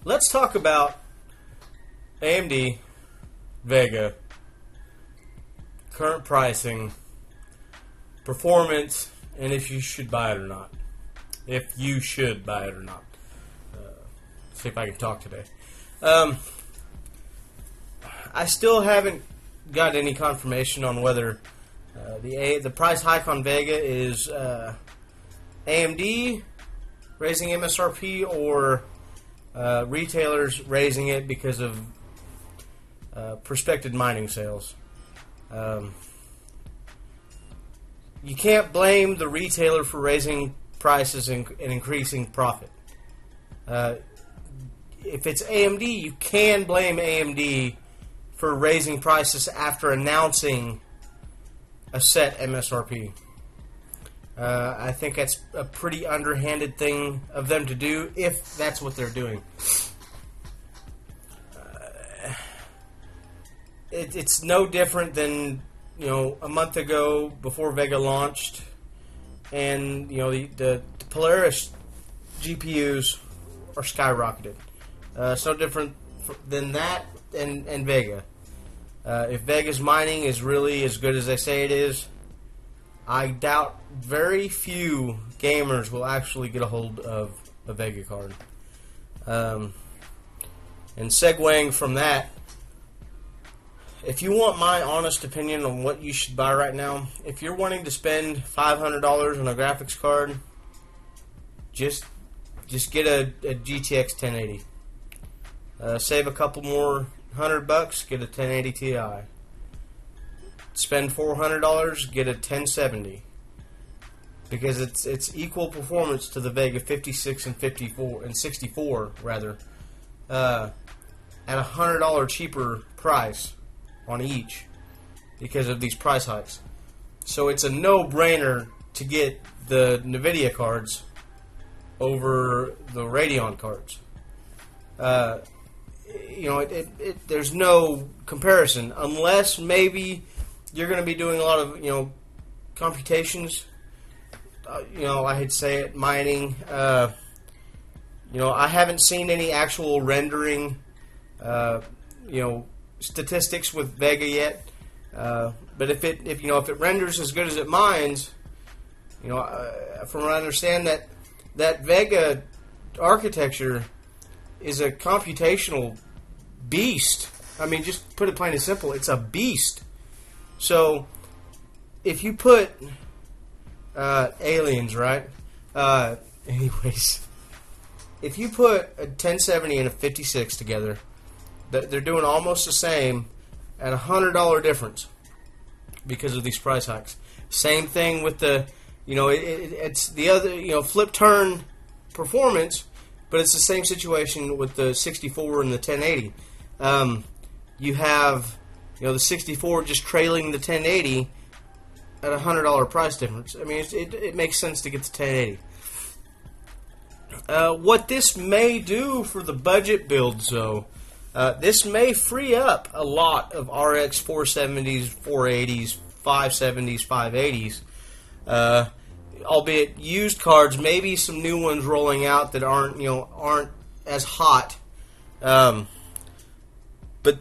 Let's talk about AMD, VEGA, current pricing, performance, and if you should buy it or not. If you should buy it or not. See if I can talk today. I still haven't got any confirmation on whether the price hike on VEGA is AMD raising MSRP or retailers raising it because of prospective mining sales. You can't blame the retailer for raising prices and increasing profit. If it's AMD, you can blame AMD for raising prices after announcing a set MSRP. I think that's a pretty underhanded thing of them to do if that's what they're doing. It's no different than, a month ago before VEGA launched, and the Polaris GPUs are skyrocketed. It's no different than that and VEGA. If VEGA's mining is really as good as they say it is, I doubt very few gamers will actually get a hold of a VEGA card. And segueing from that, if you want my honest opinion on what you should buy right now, if you're wanting to spend $500 on a graphics card, just get a GTX 1080. Save a couple more $100, get a 1080 Ti. Spend $400, get a 1070, because it's equal performance to the VEGA 56 and 54 and 64 rather, at a $100 cheaper price on each because of these price hikes. So it's a no-brainer to get the NVIDIA cards over the Radeon cards. There's no comparison unless maybe you're going to be doing a lot of computations. I hate to say it, mining. I haven't seen any actual rendering statistics with VEGA yet. But if it renders as good as it mines, from what I understand, that VEGA architecture is a computational beast. I mean, just put it plain and simple, it's a beast. So if you put aliens, right? Anyways, if you put a 1070 and a 56 together, they're doing almost the same at $100 difference because of these price hikes. Same thing with the, it's the other, flip turn performance, but it's the same situation with the 64 and the 1080. You have, the 64 just trailing the 1080 at a $100 price difference. I mean, it makes sense to get the 1080. What this may do for the budget builds, though, this may free up a lot of RX 470s, 480s, 570s, 580s. Albeit used cards, maybe some new ones rolling out that aren't as hot. But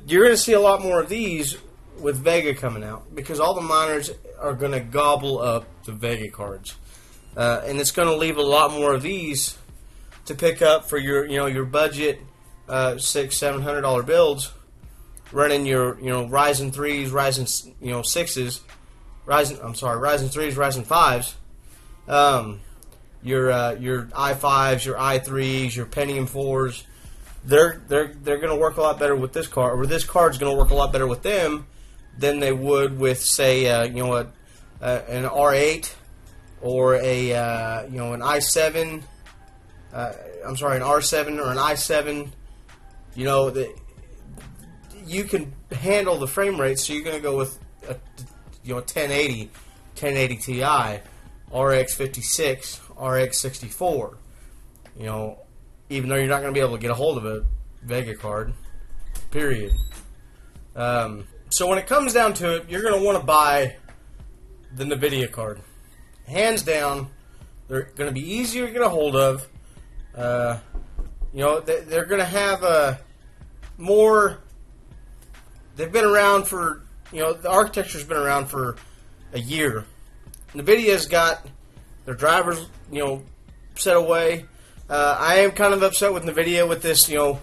you're going to see a lot more of these with VEGA coming out because all the miners are going to gobble up the VEGA cards, and it's going to leave a lot more of these to pick up for your budget $600-700 builds, running your Ryzen 3s, Ryzen 6s, Ryzen 3s, Ryzen 5s. Your i5s, your i3s, your Pentium 4s, they're going to work a lot better with this card, or this card's going to work a lot better with them than they would with, say, an R8 or an i7. An R7 or an i7. You can handle the frame rate, so you're going to go with a 1080 Ti. RX 56, RX 64. Even though you're not going to be able to get a hold of a VEGA card, period. So when it comes down to it, you're going to want to buy the NVIDIA card. Hands down, They're going to be easier to get a hold of. You know, they're going to have a more. They've been around for, you know, the architecture's been around for a year. NVIDIA's got their drivers, you know, set away. I am kind of upset with NVIDIA with this, you know,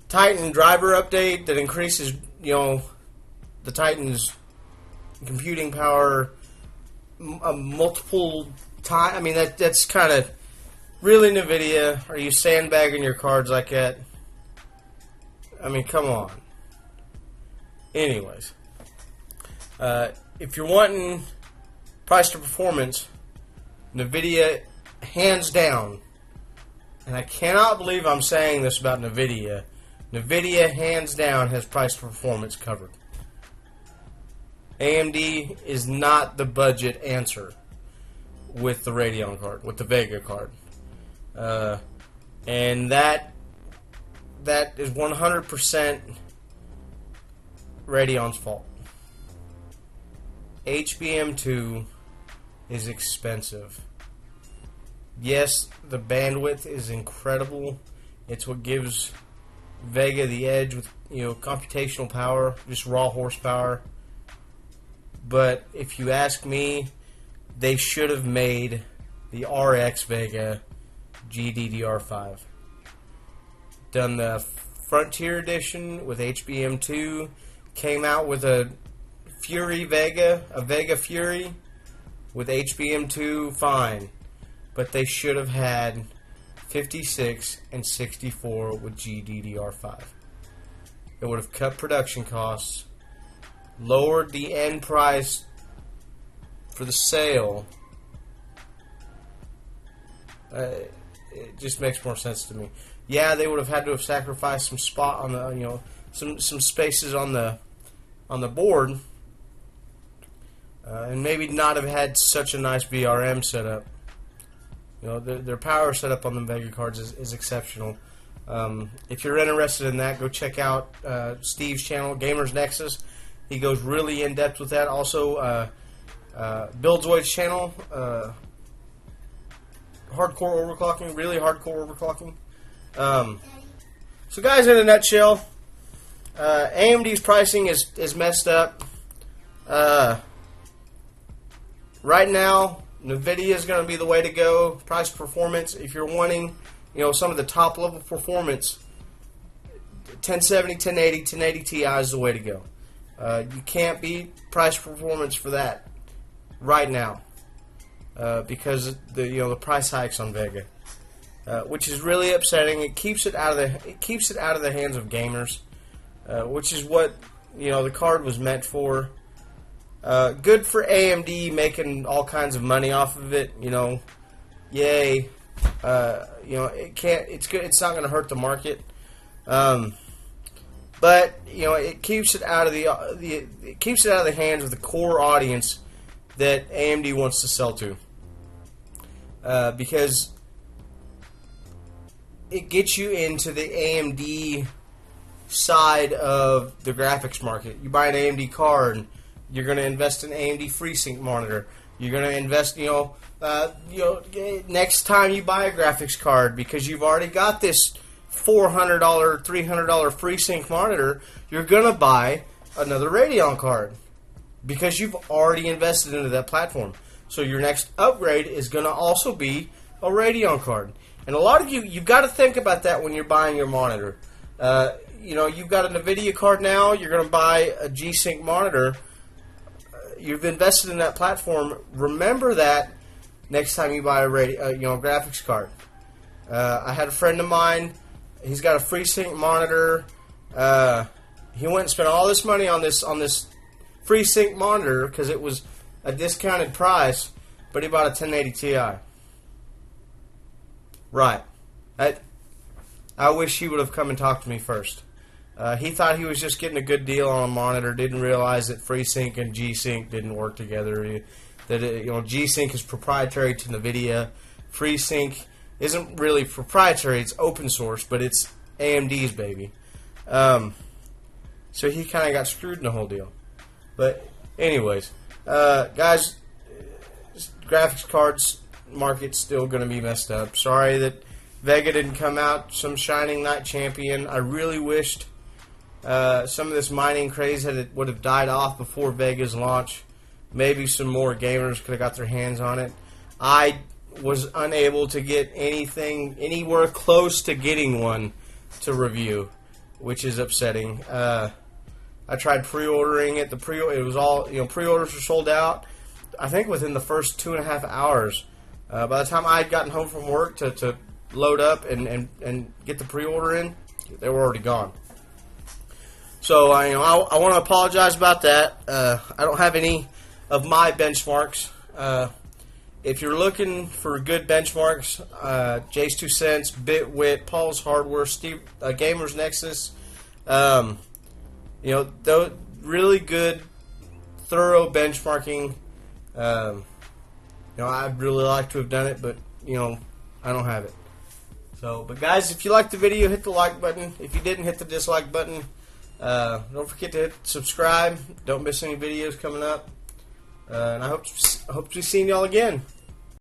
Titan driver update that increases, you know, the Titan's computing power multiple times. I mean, that's kind of really NVIDIA. Are you sandbagging your cards like that? I mean, come on. Anyways, if you're wanting price to performance, NVIDIA, hands down, and I cannot believe I'm saying this about NVIDIA, NVIDIA, hands down, has price to performance covered. AMD is not the budget answer with the Radeon card, with the Vega card. And that is 100% Radeon's fault. HBM2 is expensive. Yes, the bandwidth is incredible. It's what gives Vega the edge with, you know, computational power, just raw horsepower. But if you ask me, they should have made the RX Vega GDDR5. Done the Frontier Edition with HBM2. Came out with a Fury Vega, a Vega Fury with HBM2, fine. But they should have had 56 and 64 with GDDR5. It would have cut production costs, lowered the end price for the sale. It just makes more sense to me. Yeah, they would have had to have sacrificed some spot on the, you know, some spaces on the board, and maybe not have had such a nice VRM setup. You know, their power setup on the Vega cards is exceptional. If you're interested in that, go check out Steve's channel, Gamers Nexus. He goes really in depth with that. Also, Buildzoid's channel, hardcore overclocking, really hardcore overclocking. So, guys, in a nutshell, AMD's pricing is messed up. Right now, NVIDIA is going to be the way to go. Price performance, if you're wanting, you know, some of the top level performance, 1070, 1080, 1080 Ti is the way to go. You can't beat price performance for that right now because the price hikes on Vega, which is really upsetting. It keeps it out of the hands of gamers, which is what, you know, the card was meant for. Good for AMD making all kinds of money off of it. You know, yay. You know, it's good. It's not going to hurt the market. But you know, it keeps it out of it keeps it out of the hands of the core audience that AMD wants to sell to, because it gets you into the AMD side of the graphics market. You buy an AMD card, you're going to invest in AMD FreeSync monitor. You're going to invest, next time you buy a graphics card, because you've already got this $400, $300 FreeSync monitor, you're going to buy another Radeon card because you've already invested into that platform. So your next upgrade is going to also be a Radeon card. And a lot of you've got to think about that when you're buying your monitor. You've got an NVIDIA card now, you're going to buy a G-Sync monitor. You've invested in that platform. Remember that next time you buy a graphics card. I had a friend of mine. He's got a FreeSync monitor. He went and spent all this money on this FreeSync monitor because it was a discounted price, but he bought a 1080 Ti. Right. I wish he would have come and talked to me first. He thought he was just getting a good deal on a monitor. Didn't realize that FreeSync and G-Sync didn't work together. G-Sync is proprietary to NVIDIA. FreeSync isn't really proprietary. It's open source, but it's AMD's baby. So he kind of got screwed in the whole deal. But anyways, guys, graphics cards, market's still going to be messed up. Sorry that Vega didn't come out some shining knight champion. I really wished some of this mining craze would have died off before Vega's launch. Maybe some more gamers could have got their hands on it. I was unable to get anything anywhere close to getting one to review, which is upsetting. I tried pre-ordering it. It was all, pre-orders were sold out, I think within the first 2.5 hours. By the time I had gotten home from work to load up and get the pre-order in, they were already gone. So I want to apologize about that. I don't have any of my benchmarks. If you're looking for good benchmarks, Jay's 2 Cents, Bitwit, Paul's Hardware, Gamers Nexus, those really good, thorough benchmarking. I'd really like to have done it, but I don't have it. So, but guys, if you liked the video, hit the like button. If you didn't, hit the dislike button. Don't forget to hit subscribe. Don't miss any videos coming up. And I hope to be seeing y'all again.